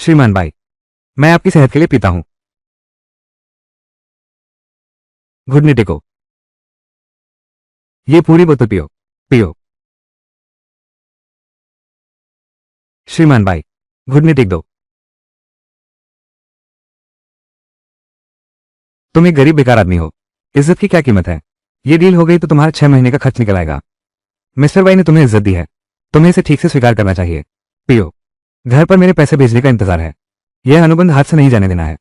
श्रीमान भाई, मैं आपकी सेहत के लिए पीता हूं। घुटने टेको। ये पूरी बोतल पियो। पियो। श्रीमान भाई, घुटने टेक दो। तुम एक गरीब बेकार आदमी हो। इज्जत की क्या कीमत है? ये डील हो गई तो तुम्हारा 6 महीने का खर्च निकल आएगा। मिस्टर भाई ने तुम्हें इज्जत दी है, तुम्हें इसे ठीक से स्वीकार करना चाहिए। पियो। घर पर मेरे पैसे भेजने का इंतजार है। यह अनुबंध हाथ से नहीं जाने देना है।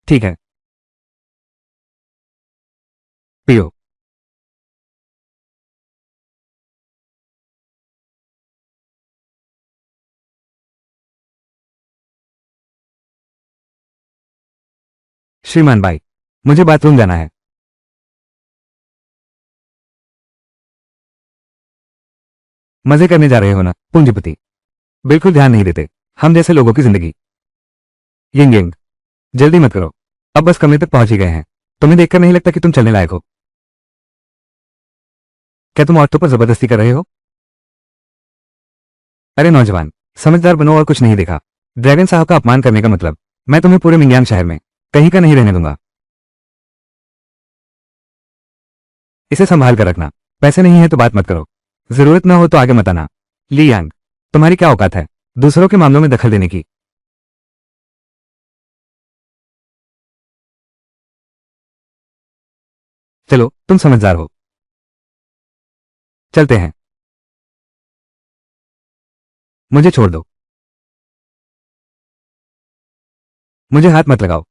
ठीक है, पियो। श्रीमान भाई, मुझे बाथरूम जाना है। मजे करने जा रहे हो ना पूंजीपति? बिल्कुल ध्यान नहीं देते हम जैसे लोगों की जिंदगी। यिंग यिंग, जल्दी मत करो। अब बस कमरे तक पहुंच ही गए हैं। तुम्हें देखकर नहीं लगता कि तुम चलने लायक हो। क्या तुम औरतों पर जबरदस्ती कर रहे हो? अरे नौजवान, समझदार बनो और कुछ नहीं देखा। ड्रैगन साहब का अपमान करने का मतलब मैं तुम्हें पूरे मिंग्यांग शहर में कहीं का नहीं रहने दूंगा। इसे संभाल कर रखना। पैसे नहीं है तो बात मत करो। जरूरत ना हो तो आगे मत आना। ली यांग, तुम्हारी क्या औकात है दूसरों के मामलों में दखल देने की? चलो, तुम समझदार हो। चलते हैं। मुझे छोड़ दो। मुझे हाथ मत लगाओ।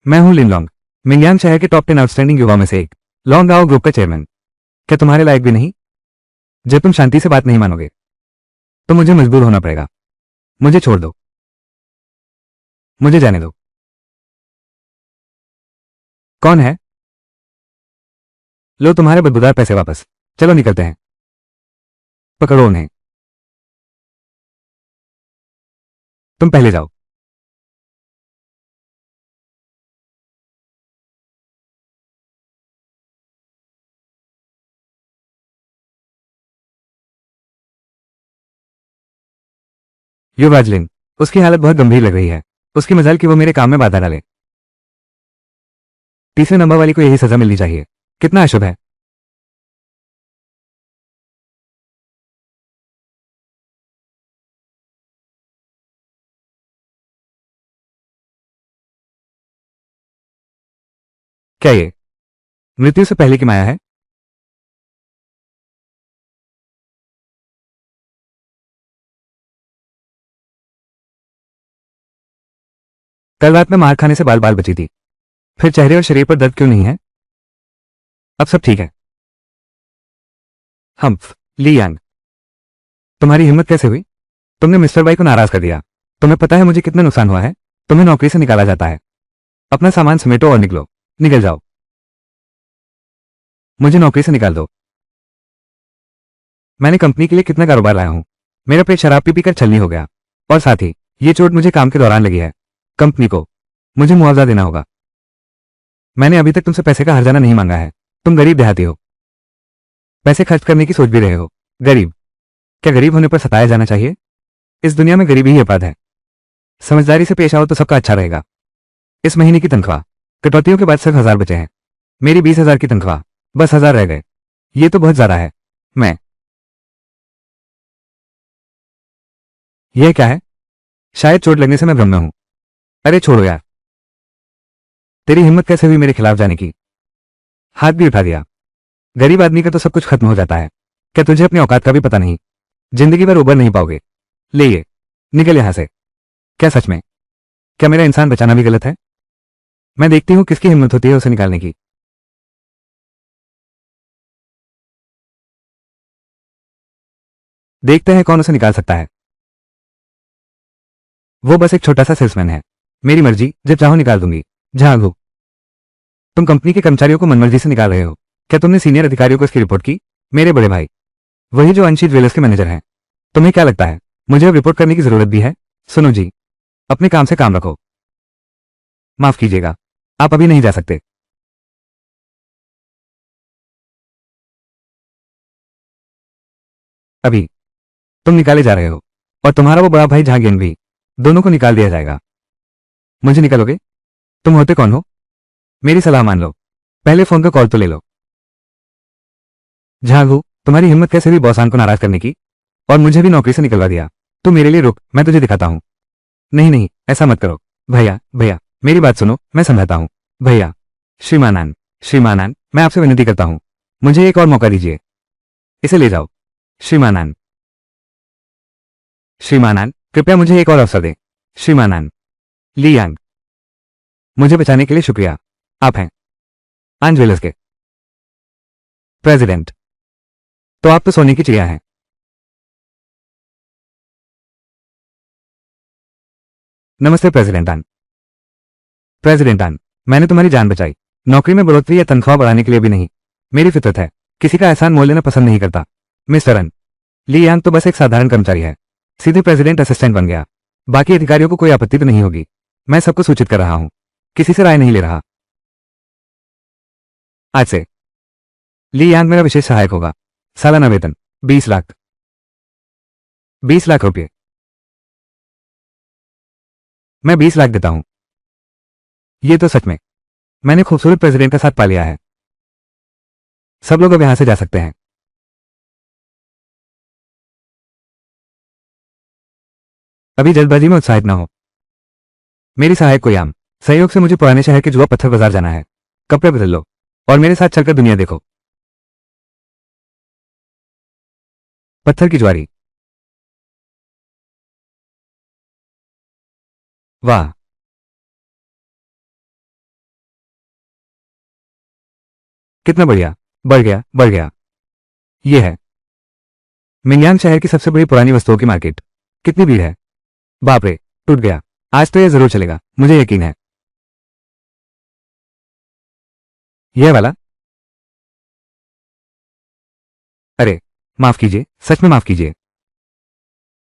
मैं हूं लिन लॉन्ग, मिंग्यांग शहर के टॉप 10 आउटस्टैंडिंग युवा में से एक। लॉन्ग आओ ग्रुप का चेयरमैन। क्या तुम्हारे लायक भी नहीं? जब तुम शांति से बात नहीं मानोगे तो मुझे मजबूर होना पड़ेगा। मुझे छोड़ दो। मुझे जाने दो। कौन है? लो तुम्हारे बदबूदार पैसे वापस। चलो निकलते हैं। पकड़ो उन्हें। तुम पहले जाओ। युवराज लिन, उसकी हालत बहुत गंभीर लग रही है। उसकी मजाल कि वो मेरे काम में बाधा डाले। तीसरे नंबर वाली को यही सजा मिलनी चाहिए। कितना अशुभ है। क्या ये मृत्यु से पहले की माया है? कल रात में मार खाने से बाल बाल बची थी, फिर चेहरे और शरीर पर दर्द क्यों नहीं है? अब सब ठीक है। हम्फ, ली यांग, तुम्हारी हिम्मत कैसे हुई? तुमने मिस्टर बाई को नाराज कर दिया। तुम्हें पता है मुझे कितना नुकसान हुआ है? तुम्हें नौकरी से निकाला जाता है। अपना सामान समेटो और निकलो। निकल जाओ। मुझे नौकरी से निकाल दो। मैंने कंपनी के लिए कितना कारोबार लाया हूं। मेरा पेट शराब पी पी कर छलनी हो गया, और साथ ही ये चोट मुझे काम के दौरान लगी है। कंपनी को मुझे मुआवजा देना होगा। मैंने अभी तक तुमसे पैसे का हर्जाना नहीं मांगा है। तुम गरीब देहाती हो, पैसे खर्च करने की सोच भी रहे हो। गरीब? क्या गरीब होने पर सताया जाना चाहिए? इस दुनिया में गरीबी ही अपराध है। समझदारी से पेश आओ तो सबका अच्छा रहेगा। इस महीने की तनख्वाह कटौतियों के बाद सिर्फ 1000 बचे हैं। मेरी 20,000 की तनख्वाह, बस 1000 रह गए। ये तो बहुत ज्यादा है। मैं यह क्या है? शायद चोट लगने से मैं भ्रम में हूं। अरे छोड़ो यार, तेरी हिम्मत कैसे हुई मेरे खिलाफ जाने की? हाथ भी उठा दिया। गरीब आदमी का तो सब कुछ खत्म हो जाता है। क्या तुझे अपनी औकात का भी पता नहीं? जिंदगी भर उबर नहीं पाओगे। ले ये, निकल यहां से। क्या सच में? क्या मेरा इंसान बचाना भी गलत है? मैं देखती हूं किसकी हिम्मत होती है उसे निकालने की। देखते हैं कौन उसे निकाल सकता है। वो बस एक छोटा सा सेल्समैन है। मेरी मर्जी, जब चाहो निकाल दूंगी। झागू, तुम कंपनी के कर्मचारियों को मनमर्जी से निकाल रहे हो। क्या तुमने सीनियर अधिकारियों को इसकी रिपोर्ट की? मेरे बड़े भाई, वही जो अंशी ज्वेलर्स के मैनेजर हैं। तुम्हें क्या लगता है मुझे अब रिपोर्ट करने की जरूरत भी है? सुनो जी, अपने काम से काम रखो। माफ कीजिएगा, आप अभी नहीं जा सकते। अभी तुम निकाले जा रहे हो, और तुम्हारा वो बड़ा भाई झांगियन भी, दोनों को निकाल दिया जाएगा। मुझे निकालोगे? तुम होते कौन हो? मेरी सलाह मान लो, पहले फोन का कॉल तो ले लो। झागू, तुम्हारी हिम्मत कैसे हुई बॉसान को नाराज करने की, और मुझे भी नौकरी से निकलवा दिया। तू मेरे लिए रुक, मैं तुझे दिखाता हूं। नहीं नहीं, ऐसा मत करो। भैया भैया, मेरी बात सुनो, मैं समझाता हूं। भैया, श्रीमानान, श्रीमानान, मैं आपसे विनती करता हूं, मुझे एक और मौका दीजिए। इसे ले जाओ। श्रीमानान, श्रीमानान, कृपया मुझे एक और अवसर दें। श्रीमानान, ली यांग, मुझे बचाने के लिए शुक्रिया। आप हैं आन ज्वेलर्स के प्रेसिडेंट। तो आप तो सोने की चिड़िया हैं। नमस्ते प्रेसिडेंट आन। प्रेसिडेंट आन, मैंने तुम्हारी जान बचाई। नौकरी में बढ़ोतरी या तनख्वाह बढ़ाने के लिए भी नहीं। मेरी फितरत है, किसी का एहसान मोल लेना पसंद नहीं करता। मिस्टर अन, ली यांग तो बस एक साधारण कर्मचारी है, सीधे प्रेसिडेंट असिस्टेंट बन गया। बाकी अधिकारियों को कोई आपत्ति तो नहीं होगी। मैं सबको सूचित कर रहा हूं, किसी से राय नहीं ले रहा। आज से ली यांग मेरा विशेष सहायक होगा। सालाना वेतन 20 लाख। 20 लाख रुपये। मैं 20 लाख देता हूं। ये तो सच में मैंने खूबसूरत प्रेसिडेंट का साथ पा लिया है। सब लोग अब यहां से जा सकते हैं। अभी जल्दबाजी में उत्साहित ना हो। मेरी सहायक को याम, सहयोग से मुझे पुराने शहर के जुआ पत्थर बाजार जाना है। कपड़े बदल लो और मेरे साथ चलकर दुनिया देखो। पत्थर की ज्वारी। वाह, कितना बढ़िया। बढ़ गया, बढ़ गया। ये है मिंगयांग शहर की सबसे बड़ी पुरानी वस्तुओं की मार्केट। कितनी भीड़ है। बाप रे, टूट गया। आज तो यह जरूर चलेगा, मुझे यकीन है। यह वाला? अरे, माफ कीजिए, सच में माफ कीजिए।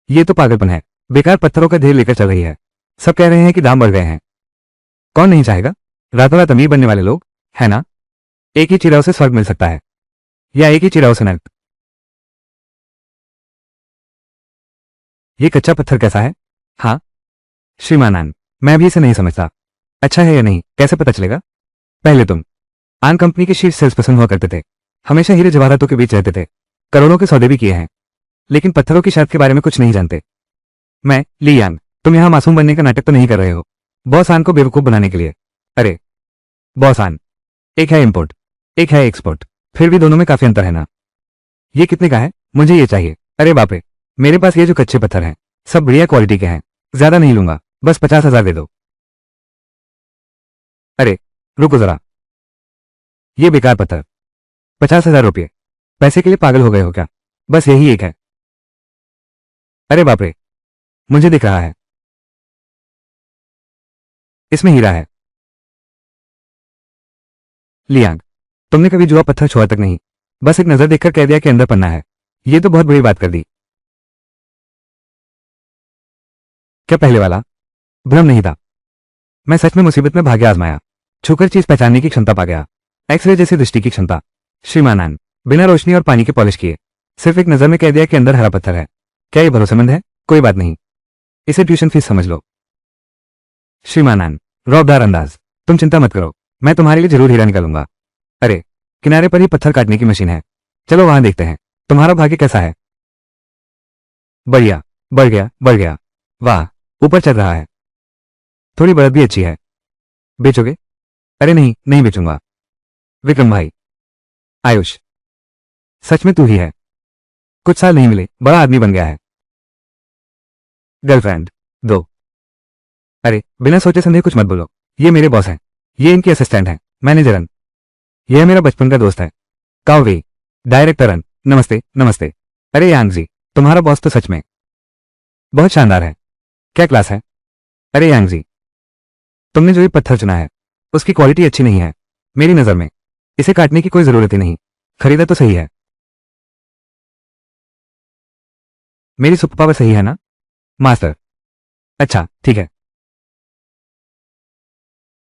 ये तो पागलपन है। बेकार पत्थरों का ढेर लेकर चल रही है। सब कह रहे हैं कि दाम बढ़ गए हैं। कौन नहीं चाहेगा? रातों रात अमीर बनने वाले लोग, है ना? एक ही चिराव से स्वर्ग मिल सकता है, या एक ही चिराव से नर्क। ये कच्चा पत्थर कैसा है? हाँ श्रीमान आन, मैं भी इसे नहीं समझता। अच्छा है या नहीं कैसे पता चलेगा? पहले तुम आन कंपनी के शीर्ष सेल्स पर्सन हुआ करते थे, हमेशा हीरे जवाहरातों के बीच रहते थे, करोड़ों के सौदे भी किए हैं, लेकिन पत्थरों की शर्त के बारे में कुछ नहीं जानते। मैं ली यान, तुम यहां मासूम बनने का नाटक तो नहीं कर रहे हो बॉस आन को बेवकूफ बनाने के लिए? अरे बॉस आन, एक है इंपोर्ट, एक है एक्सपोर्ट, फिर भी दोनों में काफी अंतर है ना? ये कितने का है? मुझे ये चाहिए। अरे बाप रे, मेरे पास ये जो कच्चे पत्थर हैं सब बढ़िया क्वालिटी के हैं, ज्यादा नहीं लूंगा, बस 50,000 दे दो। अरे रुको जरा, ये बेकार पत्थर 50,000 रुपये? पैसे के लिए पागल हो गए हो क्या? बस यही एक है। अरे बाप रे, मुझे दिख रहा है, इसमें हीरा है। लियांग, तुमने कभी जुआ पत्थर छुआ तक नहीं, बस एक नजर देखकर कह दिया कि अंदर पन्ना है। ये तो बहुत बड़ी बात कर दी। क्या पहले वाला भ्रम नहीं था? मैं सच में मुसीबत में भाग्य आजमाया, छूकर चीज पहचानने की क्षमता पा गया, एक्सरे जैसी दृष्टि की क्षमता। श्रीमान आन, बिना रोशनी और पानी के पॉलिश किए सिर्फ एक नजर में कह दिया कि अंदर हरा पत्थर है। क्या ये भरोसेमंद है? कोई बात नहीं, इसे ट्यूशन फीस समझ लो। श्रीमान आन, रौबदार अंदाज। तुम चिंता मत करो, मैं तुम्हारे लिए जरूर हीरा निकालूंगा। अरे किनारे पर ही पत्थर काटने की मशीन है, चलो वहां देखते हैं तुम्हारा भाग्य कैसा है। बढ़िया, बढ़ गया, बढ़ गया। वाह, ऊपर चढ़ रहा है। थोड़ी बढ़त भी अच्छी है। बेचोगे? अरे नहीं, नहीं बेचूंगा। विक्रम भाई, आयुष, सच में तू ही है। कुछ साल नहीं मिले, बड़ा आदमी बन गया है। गर्लफ्रेंड दो। अरे बिना सोचे समझे कुछ मत बोलो, ये मेरे बॉस हैं, ये इनके असिस्टेंट हैं, मैनेजर अन। यह मेरा बचपन का दोस्त है, काव्य, डायरेक्टर अन। नमस्ते नमस्ते। अरे यांग जी, तुम्हारा बॉस तो सच में बहुत शानदार है। क्या क्लास है। अरे यांग जी, तुमने जो ये पत्थर चुना है उसकी क्वालिटी अच्छी नहीं है मेरी नजर में, इसे काटने की कोई जरूरत ही नहीं। खरीदा तो सही है। मेरी सुपर पावर सही है ना मास्टर? अच्छा ठीक है,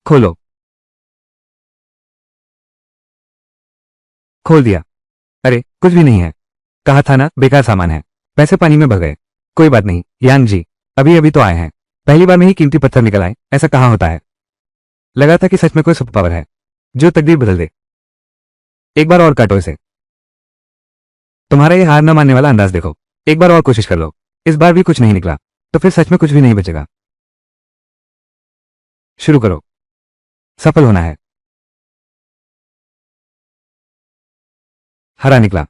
खोलो। खोल दिया। अरे कुछ भी नहीं है, कहा था ना बेकार सामान है। पैसे पानी में बह गए। कोई बात नहीं यांग जी, अभी अभी तो आए हैं, पहली बार में ही कीमती पत्थर निकल आए, ऐसा कहाँ होता है। लगा था कि सच में कोई सुपर पावर है जो तकदीर बदल दे। एक बार और काटो इसे। तुम्हारा ये हार न मानने वाला अंदाज देखो, एक बार और कोशिश कर लो। इस बार भी कुछ नहीं निकला तो फिर सच में कुछ भी नहीं बचेगा। शुरू करो, सफल होना है। हरा निकला।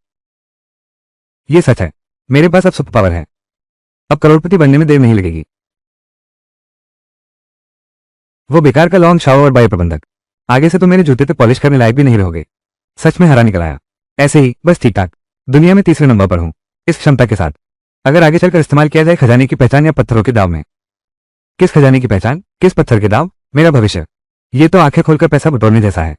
ये सच है, मेरे पास अब सुपर पावर है। अब करोड़पति बनने में देर नहीं लगेगी। वो बेकार का लॉन्ग शावर और बायो प्रबंधक, आगे से तो मेरे जूते पे पॉलिश करने लायक भी नहीं रहोगे। सच में हरा निकल आया। ऐसे ही बस ठीक ठाक, दुनिया में तीसरे नंबर पर हूं इस क्षमता के साथ। अगर आगे चलकर इस्तेमाल किया जाए खजाने की पहचान या पत्थरों के दाव में। किस खजाने की पहचान, किस पत्थर के दाव, मेरा भविष्य। ये तो आंखें खोलकर पैसा बटोरने जैसा है।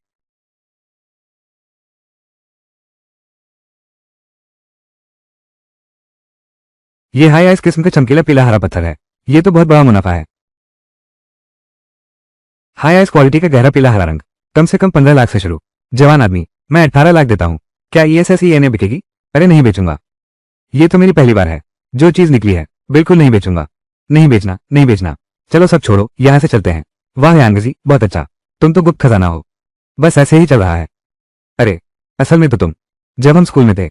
ये हाई आइस किस्म का चमकीला पीला हरा पत्थर है। ये तो बहुत बड़ा मुनाफा है। हाई आइस क्वालिटी का गहरा पीला हरा रंग, कम से कम 15 लाख से शुरू। जवान आदमी, मैं 18 लाख देता हूं। क्या ESSENA बिकेगी? अरे नहीं बेचूंगा। ये तो मेरी पहली बार है। जो चीज निकली है बिल्कुल नहीं बेचूंगा। नहीं बेचना, नहीं बेचना। चलो सब छोड़ो, यहां से चलते हैं। वाह यांगजी, बहुत अच्छा, तुम तो गुप्त खजाना हो। बस ऐसे ही चल रहा है। अरे असल में तो तुम, जब हम स्कूल में थे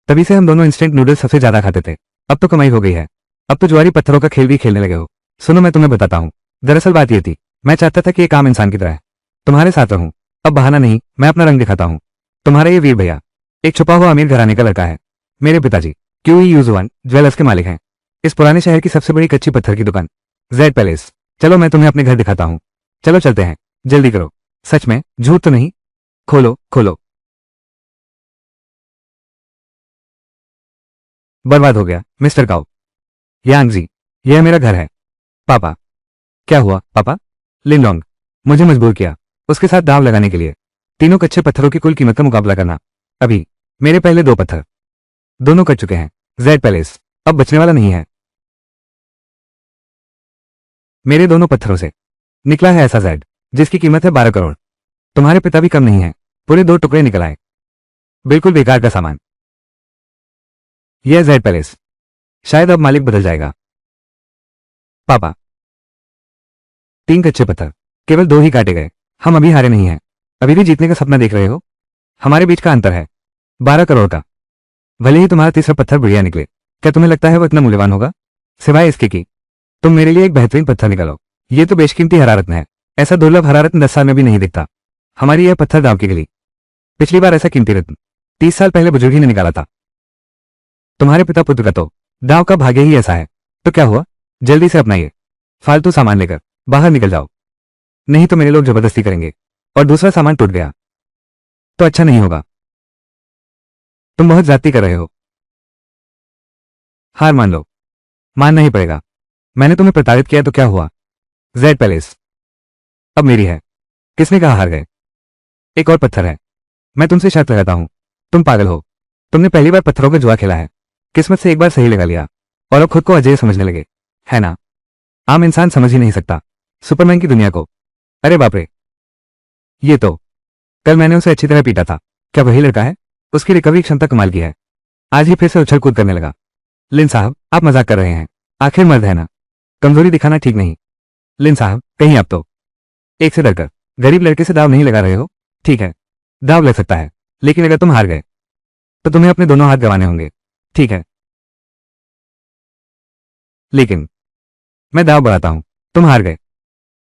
तभी से हम दोनों इंस्टेंट नूडल्स सबसे ज्यादा खाते थे। अब तो कमाई हो गई है। अब तो ज्वारी पत्थरों का खेल भी खेलने लगे हो। सुनो मैं तुम्हें बताता हूँ, दरअसल बात ये थी, मैं चाहता था कि एक आम इंसान की तरह तुम्हारे साथ रहूं। अब बहाना नहीं, मैं अपना रंग दिखाता हूँ। तुम्हारा ये वीर भैया एक छुपा हुआ अमीर घराने का लड़का है। मेरे पिताजी QEUZ1 ज्वेलर्स के मालिक हैं। इस पुराने शहर की सबसे बड़ी कच्ची पत्थर की दुकान, जेड पैलेस। चलो मैं तुम्हें अपने घर दिखाता हूँ। चलो चलते हैं, जल्दी करो। सच में, झूठ तो नहीं? खोलो खोलो। बर्बाद हो गया मिस्टर काउ। यांग जी, यह मेरा घर है। पापा। क्या हुआ पापा? लिनलोंग, मुझे मजबूर किया उसके साथ दांव लगाने के लिए। तीनों कच्चे पत्थरों की कुल कीमत का मुकाबला करना। अभी मेरे पहले 2 पत्थर दोनों कट चुके हैं। जेड पैलेस अब बचने वाला नहीं है। मेरे दोनों पत्थरों से निकला है ऐसा जेड जिसकी कीमत है 12 करोड़। तुम्हारे पिता भी कम नहीं है, पूरे 2 टुकड़े निकल आए। बिल्कुल बेकार का सामान। यह जेड पैलेस, शायद अब मालिक बदल जाएगा। पापा, 3 कच्चे पत्थर, केवल 2 ही काटे गए। हम अभी हारे नहीं हैं। अभी भी जीतने का सपना देख रहे हो? हमारे बीच का अंतर है 12 करोड़ का। भले ही तुम्हारा तीसरा पत्थर बढ़िया निकले, क्या तुम्हें लगता है वो इतना मूल्यवान होगा? सिवाय इसके कि तुम मेरे लिए एक बेहतरीन पत्थर निकालो। ये तो बेशकीमती हरा रत्न है। ऐसा दुर्लभ हरा रत्न 10 साल में भी नहीं दिखता। हमारी यह पत्थर दांव की गली। पिछली बार ऐसा कीमती रत्न 30 साल पहले बुजुर्ग ही ने निकाला था। तुम्हारे पिता पुत्र का तो दांव का भाग्य ही ऐसा है। तो क्या हुआ, जल्दी से अपनाइए। फालतू सामान लेकर बाहर निकल जाओ, नहीं तो मेरे लोग जबरदस्ती करेंगे और दूसरा सामान टूट गया तो अच्छा नहीं होगा। तुम बहुत ज्यादती कर रहे हो। हार मान लो। मानना ही पड़ेगा। मैंने तुम्हें प्रताड़ित किया तो क्या हुआ? जेड पैलेस अब मेरी है। किसने कहा हार गए? एक और पत्थर है। मैं तुमसे शर्त लगाता हूं, तुम पागल हो। तुमने पहली बार पत्थरों का जुआ खेला है, किस्मत से एक बार सही लगा लिया और अब खुद को अजय समझने लगे, है ना? आम इंसान समझ ही नहीं सकता सुपरमैन की दुनिया को। अरे बाप रे, ये तो कल मैंने उसे अच्छी तरह पीटा था। क्या वही लड़का है? उसकी रिकवरी क्षमता कमाल की है। आज ही फिर से उछल कूद करने लगा। लिन साहब, आप मजाक कर रहे हैं। आखिर मर्द है ना, कमजोरी दिखाना ठीक नहीं। लिन साहब, कहीं आप तो एक से डरकर गरीब लड़के से दाव नहीं लगा रहे हो? ठीक है, दाव लग सकता है, लेकिन अगर तुम हार गए तो तुम्हें अपने दोनों हाथ गंवाने होंगे। ठीक है, लेकिन मैं दाव बढ़ाता हूं। तुम हार गए,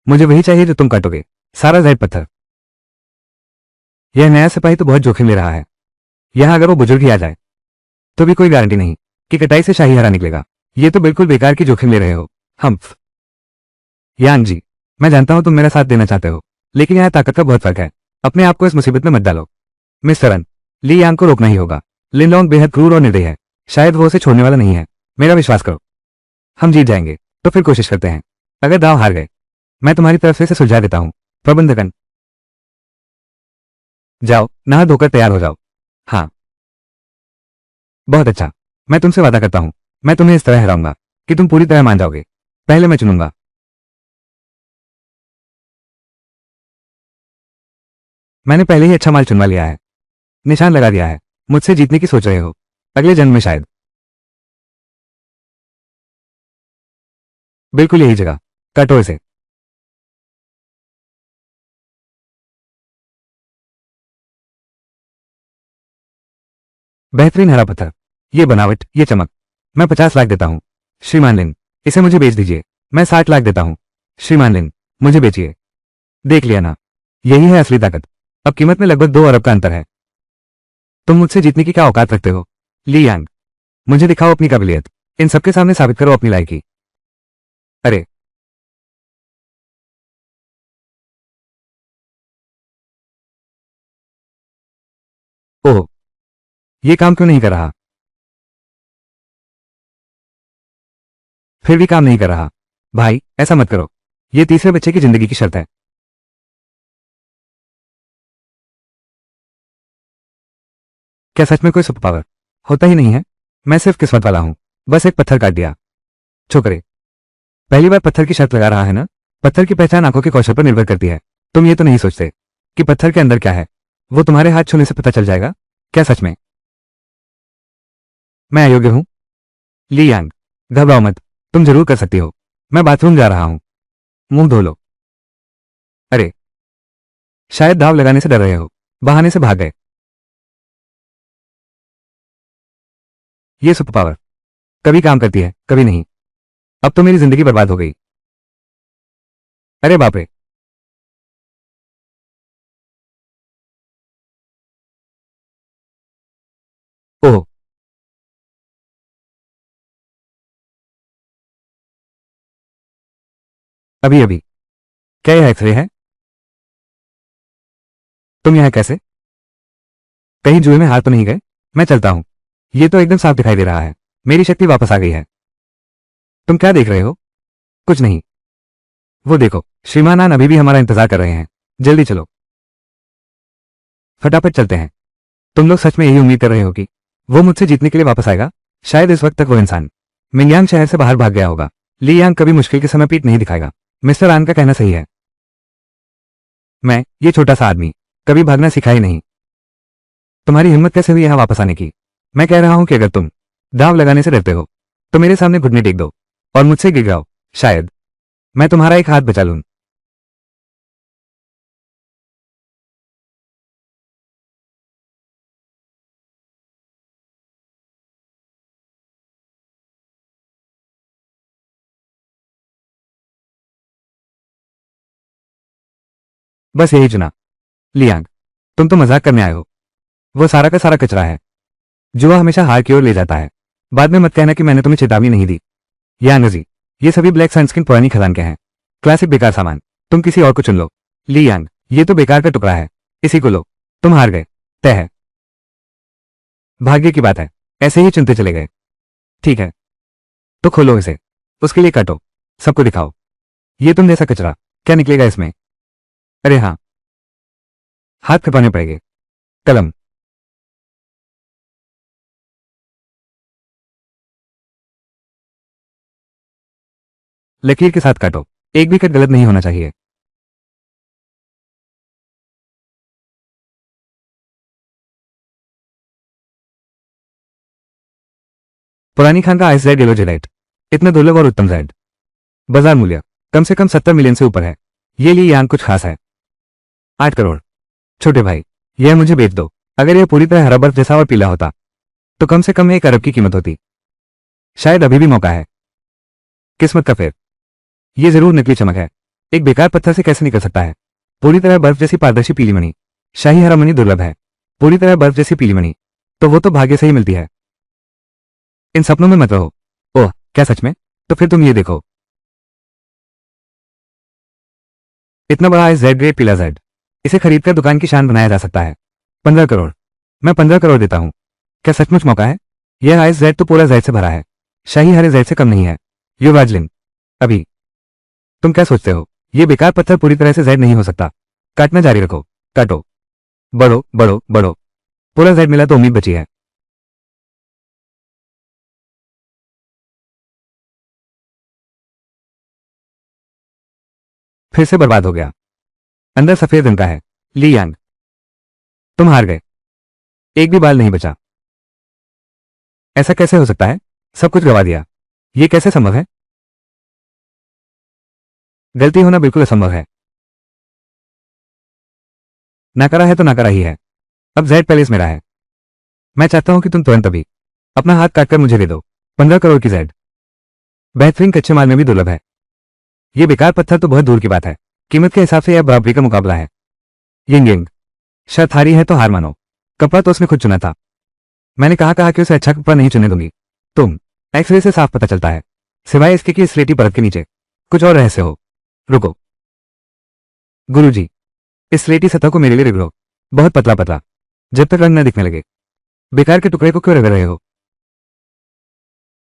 मुझे वही चाहिए जो तुम काटोगे, सारा जेड पत्थर। यह नया सिपाही तो बहुत जोखिम ले रहा है। यहां अगर वो बुजुर्ग ही आ जाए तो भी कोई गारंटी नहीं कि कटाई से शाही हरा निकलेगा। ये तो बिल्कुल बेकार की जोखिम ले रहे हो। हम्फ। यान जी, मैं जानता हूं तुम मेरा साथ देना चाहते हो, लेकिन यहां ताकत का बहुत फर्क है। अपने आप को इस मुसीबत में मत डालो। मिस्टर अन, ली यांग को रोकना ही होगा। लिनलोंग बेहद क्रूर और निर्दयी है, शायद वो उसे छोड़ने वाला नहीं है। मेरा विश्वास करो, हम जीत जाएंगे। तो फिर कोशिश करते हैं। अगर दाव हार गए, मैं तुम्हारी तरफ से इसे सुलझा देता हूं। प्रबंधकन, जाओ नहा धोकर तैयार हो जाओ। हाँ, बहुत अच्छा। मैं तुमसे वादा करता हूं, मैं तुम्हें इस तरह हराऊंगा कि तुम पूरी तरह मान जाओगे। पहले मैं चुनूंगा। मैंने पहले ही अच्छा माल चुनवा लिया है। निशान लगा दिया है। मुझसे जीतने की सोच रहे हो? अगले जन्म में शायद। बिल्कुल यही जगह। काटो इसे। बेहतरीन हरा पत्थर। ये बनावट, ये चमक। मैं 50 लाख देता हूं श्रीमान लिन। इसे मुझे बेच दीजिए। मैं 60 लाख देता हूं श्रीमान लिन। मुझे बेचिए। देख लिया ना, यही है असली ताकत। अब कीमत में लगभग 2 अरब का अंतर है। तुम मुझसे जीतने की क्या औकात रखते हो ली यांग? मुझे दिखाओ अपनी काबिलियत। इन सबके सामने साबित करो अपनी लायकी। अरे, ओह, ये काम क्यों नहीं कर रहा? फिर भी काम नहीं कर रहा। भाई, ऐसा मत करो। ये तीसरे बच्चे की जिंदगी की शर्त है। क्या सच में कोई सुपर पावर होता ही नहीं है? मैं सिर्फ किस्मत वाला हूं। बस एक पत्थर काट दिया। छोकरे, पहली बार पत्थर की शर्त लगा रहा है ना? पत्थर की पहचान आंखों के कौशल पर निर्भर करती है। तुम ये तो नहीं सोचते कि पत्थर के अंदर क्या है? वो तुम्हारे हाथ छूने से पता चल जाएगा। क्या सच में मैं अयोग्य हूं? ली यांग, घबराओ मत। तुम जरूर कर सकती हो। मैं बाथरूम जा रहा हूं। मुंह धो लो। अरे, शायद दाव लगाने से डर रहे हो। बहाने से भाग गए। ये सुपर पावर कभी काम करती है, कभी नहीं। अब तो मेरी जिंदगी बर्बाद हो गई। अरे बाप रे। ओह, अभी अभी। क्या यह एक्सरे है? तुम यह कैसे? कहीं जुए में हार तो नहीं गए? मैं चलता हूं। ये तो एकदम साफ दिखाई दे रहा है। मेरी शक्ति वापस आ गई है। तुम क्या देख रहे हो? कुछ नहीं। वो देखो, श्रीमान आन अभी भी हमारा इंतजार कर रहे हैं। जल्दी चलो। फटाफट चलते हैं। तुम लोग सच में यही उम्मीद कर रहे हो कि वो मुझसे जीतने के लिए वापस आएगा? शायद इस वक्त तक वो इंसान मिंगयांग शहर से बाहर भाग गया होगा। ली यांग कभी मुश्किल के समय पीठ नहीं दिखाएगा। मिस्टर आन का कहना सही है। मैं, ये छोटा सा आदमी, कभी भागना सीखा ही नहीं। तुम्हारी हिम्मत कैसे हुई यहां वापस आने की? मैं कह रहा हूं कि अगर तुम दाव लगाने से डरते हो तो मेरे सामने घुटने टेक दो और मुझसे गिर जाओ। शायद मैं तुम्हारा एक हाथ बचा लूं। बस यही चुना। लियांग, तुम तो मजाक करने आए हो। वो सारा का सारा कचरा है। जुआ हमेशा हार की ओर ले जाता है। बाद में मत कहना कि मैंने तुम्हें चेतावनी नहीं दी। यांग जी, ये सभी ब्लैक सनस्क्रीन पुरानी खदान के हैं। क्लासिक बेकार सामान। तुम किसी और को चुन लो। ली यांग, ये तो बेकार का टुकड़ा है। इसी को लो। तुम हार गए। तय है। भाग्य की बात है। ऐसे ही चुनते चले गए। ठीक है, तो खोलो इसे। उसके लिए काटो। सबको दिखाओ। ये तुम जैसा कचरा क्या निकलेगा इसमें? अरे हाँ, हाथ खपाने पड़ेंगे। कलम। लकीर के साथ काटो। एक भी कट गलत नहीं होना चाहिए। पुरानी खान का आइस जेड येलो जेलाइट। इतना दुर्लभ और उत्तम जेड। बाजार मूल्य कम से कम 70 मिलियन से ऊपर है। ये लिए यहाँ कुछ खास है। 8 करोड़। छोटे भाई, यह मुझे बेच दो। अगर यह पूरी तरह हरा बर्फ जैसा और पीला होता तो कम से कम 1 अरब की कीमत होती। शायद अभी भी मौका है। किस्मत का फेर। ये जरूर नकली चमक है। एक बेकार पत्थर से कैसे निकल सकता है? पूरी तरह बर्फ जैसी पारदर्शी पीली मणि। शाही हरा मणि दुर्लभ है। पूरी तरह बर्फ जैसी पीली मणि तो वो तो भाग्य से ही मिलती है। इन सपनों में मत रहो। ओह, क्या सच में? तो फिर तुम ये देखो। इतना बड़ा है जेड ग्रेड पीला जेड। इसे खरीदकर दुकान की शान बनाया जा सकता है। 15 करोड़। मैं 15 करोड़ देता हूं। क्या सचमुच मौका है? यह आइस जेड तो पूरा जेड से भरा है। शाही हरे जेड से कम नहीं है। युवराजलिन, अभी तुम क्या सोचते हो? यह बेकार पत्थर पूरी तरह से जेड नहीं हो सकता। काटना जारी रखो। काटो। बढ़ो बढ़ो बढ़ो। पूरा जेड मिला तो उम्मीद बची है। फिर से बर्बाद हो गया। अंदर सफेद रंग का है। ली यांग, तुम हार गए। एक भी बाल नहीं बचा। ऐसा कैसे हो सकता है? सब कुछ गवा दिया। ये कैसे संभव है? गलती होना बिल्कुल असंभव है। नाकारा है तो नाकारा ही है। अब जेड पैलेस मेरा है। मैं चाहता हूं कि तुम तुरंत अभी अपना हाथ काटकर मुझे दे दो। 15 करोड़ की जेड। बेहतरीन कच्चे माल में भी दुर्लभ है। ये बेकार पत्थर तो बहुत दूर की बात है। कीमत के हिसाब से यह बराबरी का मुकाबला है। यिंग यिंग, शर्त हारी है तो हार मानो। कपड़ा तो उसने खुद चुना था। मैंने कहा कि उसे अच्छा कपड़ा नहीं चुनने दूंगी। तुम एक्सरे से साफ पता चलता है, सिवाय इसके कि स्लेटी परत के नीचे कुछ और रहस्य हो। रुको गुरुजी, इस स्लेटी सतह को मेरे लिए रगड़ो, बहुत पतला पतला, जब तक रंग न दिखने लगे। बेकार के टुकड़े को क्यों रगड़ रहे हो?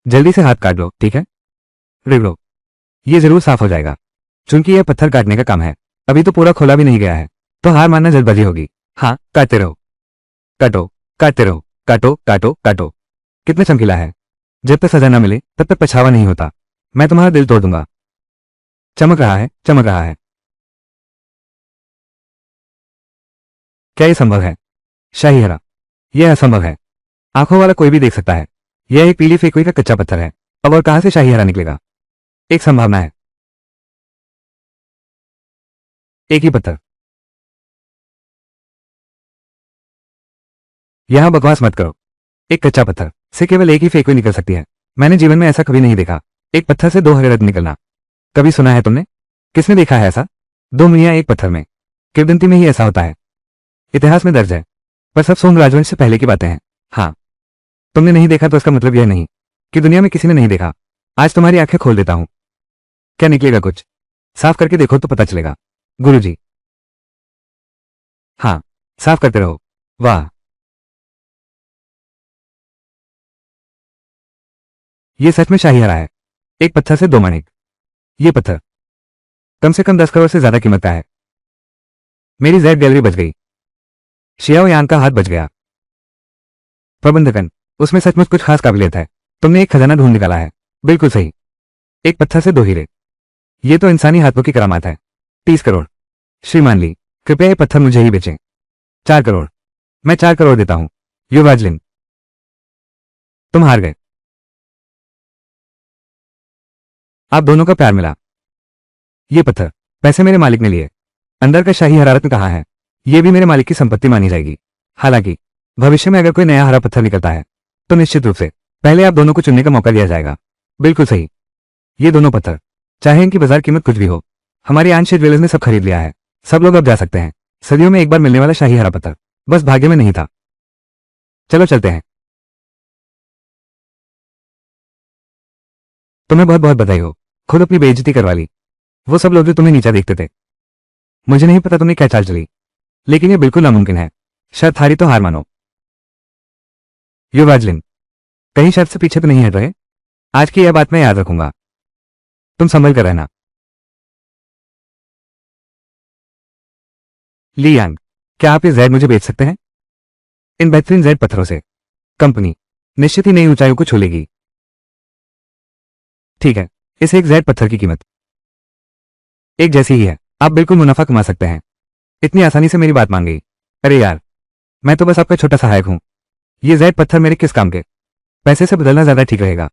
जल्दी से हाथ काट लो, ठीक है? रगड़ो, ये जरूर साफ हो जाएगा। चूंकि यह पत्थर काटने का काम है, अभी तो पूरा खोला भी नहीं गया है, तो हार मानना जल्दबाजी होगी। हाँ, काटते रहो, काटो, काटते रहो, काटो काटो काटो। कितना चमकीला है। जब तक सजा न मिले तब तक पछतावा नहीं होता। मैं तुम्हारा दिल तोड़ दूंगा। चमक रहा है, चमक रहा है। क्या यह संभव है? शाही हरा, यह असंभव है। आंखों वाला कोई भी देख सकता है। यह एक पीली फेकुई का कच्चा पत्थर है। अब और कहां से शाही हरा निकलेगा? एक संभावना है। एक ही पत्थर। यहां बकवास मत करो। एक कच्चा पत्थर से केवल एक ही फेकुई निकल सकती है। मैंने जीवन में ऐसा कभी नहीं देखा। एक पत्थर से दो हरे रत्न निकलना। कभी सुना है तुमने? किसने देखा है ऐसा? दो मियां एक पत्थर में। किंवदंती में ही ऐसा होता है। इतिहास में दर्ज है। पर सब सोम राजवंश से पहले की बातें हैं। हाँ, तुमने नहीं देखा तो इसका मतलब यह नहीं कि दुनिया में किसी ने नहीं देखा। आज तुम्हारी आंखें खोल देता हूं। क्या निकलेगा? कुछ साफ करके देखो तो पता चलेगा। गुरुजी, हाँ, साफ करते रहो। वाह, ये सच में शाही हरा है। एक पत्थर से दो माणिक। ये पत्थर कम से कम 10 करोड़ से ज्यादा कीमत का है। मेरी जेड गैलरी बच गई। शियाओ यांग का हाथ बच गया। प्रबंधकन, उसमें सचमुच कुछ खास काबिलियत है। तुमने एक खजाना ढूंढ निकाला है। बिल्कुल सही। एक पत्थर से दो हीरे। ये तो इंसानी हाथों की करामात है। 30 करोड़। श्रीमान ली, कृपया ये पत्थर मुझे ही बेचें। 4 करोड़। मैं 4 करोड़ देता हूं। युवराज लिन, तुम हार गए। आप दोनों का प्यार मिला। ये पत्थर पैसे मेरे मालिक ने लिए। अंदर का शाही हरारत में कहा है। ये भी मेरे मालिक की संपत्ति मानी जाएगी। हालांकि भविष्य में अगर कोई नया हरा पत्थर निकलता है तो निश्चित रूप से पहले आप दोनों को चुनने का मौका दिया जाएगा। बिल्कुल सही। ये दोनों पत्थर, चाहे इनकी बाजार कीमत कुछ भी हो, हमारी आंशिक ज्वेलर्स ने सब खरीद लिया है। सब लोग अब जा सकते हैं। सदियों में एक बार मिलने वाला शाही हरा पत्थर बस भाग्य में नहीं था। चलो चलते हैं। तुम्हें बहुत बहुत बधाई हो। खुद अपनी बेइज्जती करवा ली। वो सब लोग जो तुम्हें नीचा देखते थे। मुझे नहीं पता तुमने क्या चाल चली, लेकिन यह बिल्कुल नामुमकिन है। शर्त हारी तो हार मानो। युवराज लिन, कहीं शर्त से पीछे तो नहीं हट रहे? आज की यह बात मैं याद रखूंगा। तुम संभल कर रहना। ली यांग, क्या आप ये जेड मुझे बेच सकते हैं? इन बेहतरीन जेड पत्थरों से कंपनी निश्चित ही नई ऊंचाइयों को छू लेगी। ठीक है, इस एक जेड पत्थर की कीमत एक जैसी ही है। आप बिल्कुल मुनाफा कमा सकते हैं। इतनी आसानी से मेरी बात मान गई। अरे यार, मैं तो बस आपका छोटा सहायक हूं। ये जेड पत्थर मेरे किस काम के? पैसे से बदलना ज्यादा ठीक रहेगा।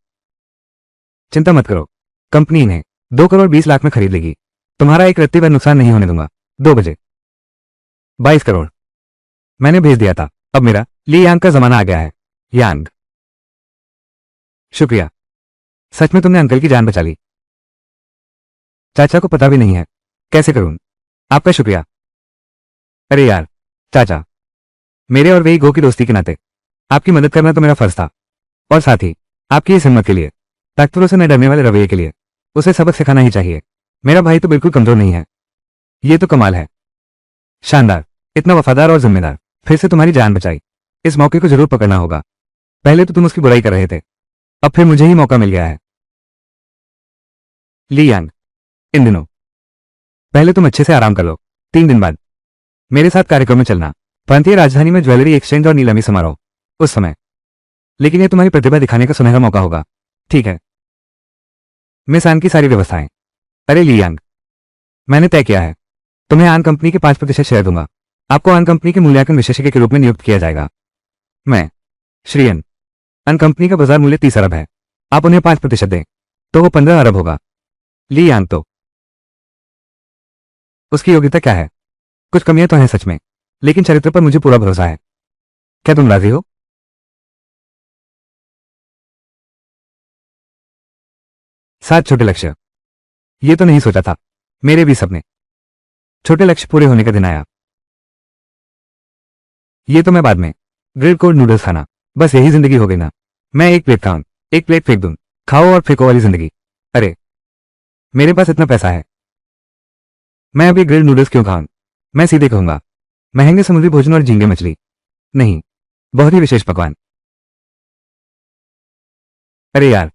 चिंता मत करो, कंपनी इन्हें 2 करोड़ 20 लाख में खरीद लेगी। तुम्हारा एक रत्ती भर नुकसान नहीं होने दूंगा। 2 बजे। 22 करोड़। मैंने भेज दिया था। अब मेरा ली यांग का जमाना आ गया है। यांग, शुक्रिया। सच में तुमने अंकल की जान बचा ली। चाचा को पता भी नहीं है। कैसे करूं? आपका शुक्रिया। अरे यार, चाचा, मेरे और वेई गो की दोस्ती के नाते आपकी मदद करना तो मेरा फर्ज था। और साथ ही आपकी इस हिम्मत के लिए, ताकतवरों से न डरने वाले रवैये के लिए उसे सबक सिखाना ही चाहिए। मेरा भाई तो बिल्कुल कमजोर नहीं है। ये तो कमाल है। शानदार, इतना वफादार और जिम्मेदार। फिर से तुम्हारी जान बचाई। इस मौके को जरूर पकड़ना होगा। पहले तो तुम उसकी बुराई कर रहे थे, अब फिर मुझे ही मौका मिल गया है। ली यांग, इन दिनों पहले तुम अच्छे से आराम कर लो। 3 दिन बाद मेरे साथ कार्यक्रम में चलना। प्रांतीय राजधानी में ज्वेलरी एक्सचेंज और नीलामी समारोह उस समय। लेकिन यह तुम्हारी प्रतिभा दिखाने का सुनहरा मौका होगा। ठीक है, मिस आन की सारी व्यवस्थाएं। अरे ली यांग, मैंने तय किया है, तुम्हें आन कंपनी के 5% शेयर दूंगा। आपको आन कंपनी के मूल्यांकन विशेषज्ञ के रूप में नियुक्त किया जाएगा। मैं श्रीयन, आन कंपनी का बाजार मूल्य 30 अरब है। आप उन्हें 5% दें तो वो 15 अरब होगा। ली यांग तो उसकी योग्यता क्या है? कुछ कमियां तो हैं सच में, लेकिन चरित्र पर मुझे पूरा भरोसा है। क्या तुम राजी हो? 7 छोटे लक्ष्य। ये तो नहीं सोचा था। मेरे भी सपने। छोटे लक्ष्य पूरे होने का दिन आया। ये तो मैं बाद में ग्रिल कोल्ड नूडल्स खाना, बस यही जिंदगी हो गई ना। मैं एक प्लेट खाऊं, एक प्लेट फेंक दूं, खाओ और फेंको वाली जिंदगी। अरे मेरे पास इतना पैसा है, मैं अभी ग्रिल्ड नूडल्स क्यों खाऊं? मैं सीधे कहूंगा महंगे समुद्री भोजन और झींगे मछली नहीं, बहुत ही विशेष पकवान। अरे यार,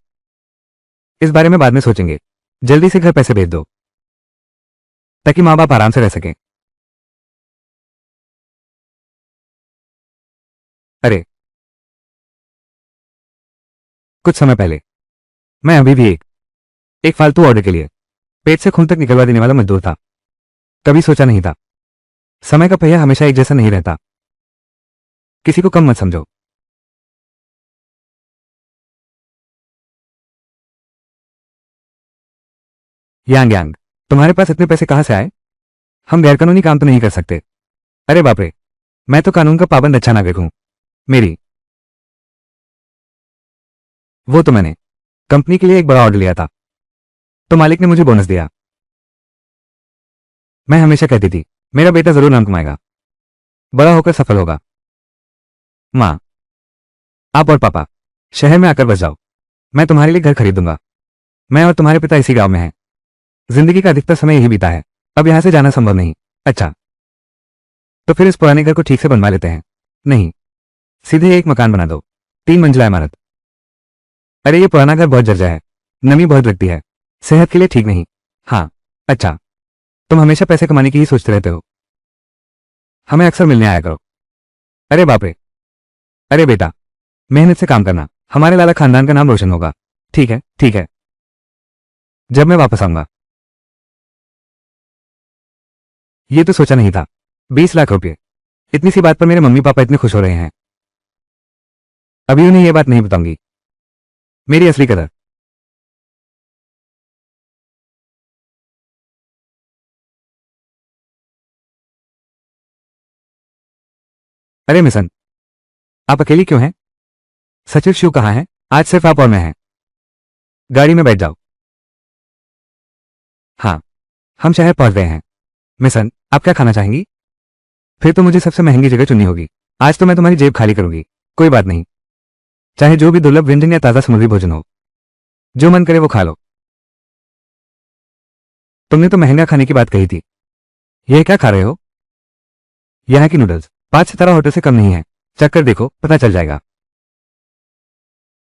इस बारे में बाद में सोचेंगे। जल्दी से घर पैसे भेज दो ताकि माँ बाप आराम से रह सकें। अरे कुछ समय पहले मैं अभी भी एक फालतू ऑर्डर के लिए पेट से खून तक निकलवा देने वाला मजदूर था। कभी सोचा नहीं था समय का पहिया हमेशा एक जैसा नहीं रहता। किसी को कम मत समझो। यांग यांग, तुम्हारे पास इतने पैसे कहां से आए? हम गैरकानूनी काम तो नहीं कर सकते। अरे बाप रे, मैं तो कानून का पाबंद अच्छा नागरिक हूं। मेरी वो तो मैंने कंपनी के लिए एक बड़ा ऑर्डर लिया था, तो मालिक ने मुझे बोनस दिया। मैं हमेशा कहती थी मेरा बेटा जरूर नाम कमाएगा, बड़ा होकर सफल होगा। माँ, आप और पापा शहर में आकर बस जाओ, मैं तुम्हारे लिए घर खरीद दूंगा। मैं और तुम्हारे पिता इसी गांव में हैं। जिंदगी का अधिकतर समय यही बीता है, अब यहां से जाना संभव नहीं। अच्छा, तो फिर इस पुराने घर को ठीक से बनवा लेते हैं। नहीं, सीधे एक मकान बना दो, 3 मंजिला इमारत। अरे ये पुराना घर बहुत जर्जर है, नमी बहुत लगती है, सेहत के लिए ठीक नहीं। हाँ, अच्छा, तुम हमेशा पैसे कमाने की ही सोचते रहते हो। हमें अक्सर मिलने आया करो। अरे बाप रे, अरे बेटा, मेहनत से काम करना, हमारे लाला खानदान का नाम रोशन होगा। ठीक है, ठीक है, जब मैं वापस आऊंगा। ये तो सोचा नहीं था, 20 लाख रुपए। इतनी सी बात पर मेरे मम्मी पापा इतने खुश हो रहे हैं। अभी उन्हें यह बात नहीं बताऊंगी, मेरी असली कदर। अरे मिशन, आप अकेली क्यों हैं? सचिव शिव कहाँ है? आज सिर्फ आप और मैं हैं। गाड़ी में बैठ जाओ। हाँ, हम शहर पहुंच गए हैं। मिशन, आप क्या खाना चाहेंगी? फिर तो मुझे सबसे महंगी जगह चुननी होगी। आज तो मैं तुम्हारी जेब खाली करूंगी। कोई बात नहीं, चाहे जो भी दुर्लभ व्यंजन या ताजा समुद्री भोजन हो, जो मन करे वो खा लो। तुमने तो महंगा खाने की बात कही थी, यह क्या खा रहे हो? यहाँ की नूडल्स 5 सितारा होटल से कम नहीं है। चख कर देखो, पता चल जाएगा।